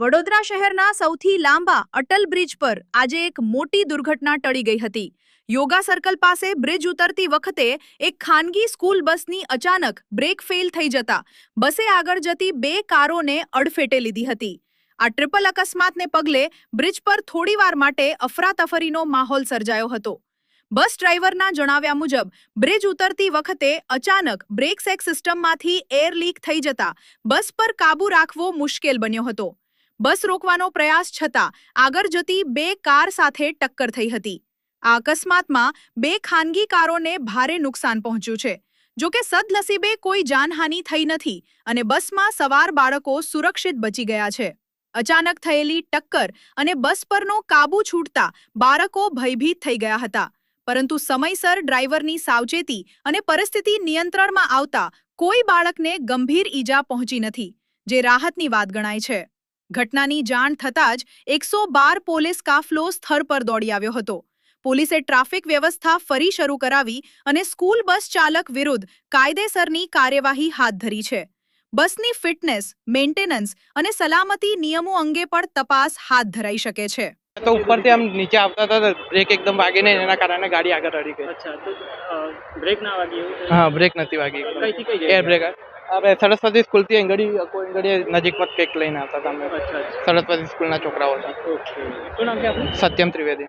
વડોદરા શહેરના સૌથી લાંબા અટલ બ્રિજ પર આજે એક મોટી દુર્ઘટના ટળી ગઈ હતી। યોગા સર્કલ પાસે બ્રિજ ઉતરતી વખતે એક ખાનગી સ્કૂલ બસની અચાનક બ્રેક ફેલ થઈ જતા બસે આગળ જતી બે કારોને અડફેટે લીધી હતી। આ ટ્રિપલ અકસ્માતને પગલે બ્રિજ પર થોડીવાર માટે અફરાતફરીનો માહોલ સર્જાયો હતો। બસ ડ્રાઈવરના જણાવ્યા મુજબ બ્રિજ ઉતરતી વખતે અચાનક બ્રેક સેક સિસ્ટમમાંથી એર લીક થઈ જતા બસ પર કાબુ રાખવો મુશ્કેલ બન્યો હતો। બસ રોકવાનો પ્રયાસ છતાં આગળ જતી બે કાર સાથે ટક્કર થઈ હતી। આ અકસ્માતમાં બે ખાનગી કારોને ભારે નુકસાન પહોંચ્યું છે। જો કે સદનસીબે કોઈ જાનહાનિ થઈ નથી અને બસમાં સવાર બાળકો સુરક્ષિત બચી ગયા છે। અચાનક થયેલી ટક્કર અને બસ પરનો કાબુ છૂટતા બાળકો ભયભીત થઈ ગયા હતા, પરંતુ સમયસર ડ્રાઈવરની સાવચેતી અને પરિસ્થિતિ નિયંત્રણમાં આવતા કોઈ બાળકને ગંભીર ઈજા પહોંચી નથી, જે રાહતની વાત ગણાય છે। ઘટનાની જાણ થતાં જ 112 પોલીસ કાફલો સ્થળ પર દોડી આવ્યો હતો। પોલીસે ટ્રાફિક વ્યવસ્થા ફરી શરૂ કરાવી અને સ્કૂલ બસ ચાલક વિરુદ્ધ કાયદેસરની કાર્યવાહી હાથ ધરી છે। બસની ફિટનેસ, મેન્ટેનન્સ અને સલામતી નિયમો અંગે પણ તપાસ હાથ ધરાઈ શકે છે। तो ऊपर से हम नीचे आता था तो ब्रेक एकदम वागे नहीं एना कारणे गाड़ी आगे अड़ी गई। अच्छा तो ब्रेक ना वागी એવું हाँ ब्रेक नहीं वागी, કઈથી કઈ एयर ब्रेक अरे सरस्वती स्कूल थी अंगड़ी कोई अंगड़ी नजीक मत केक लઈને આવતા હતા અમે। અચ્છા સરસ્વતી સ્કૂલના છોકરાઓ હતા। ઓકે શું નામ છે આપનું? સત્યમ ત્રિવેદી।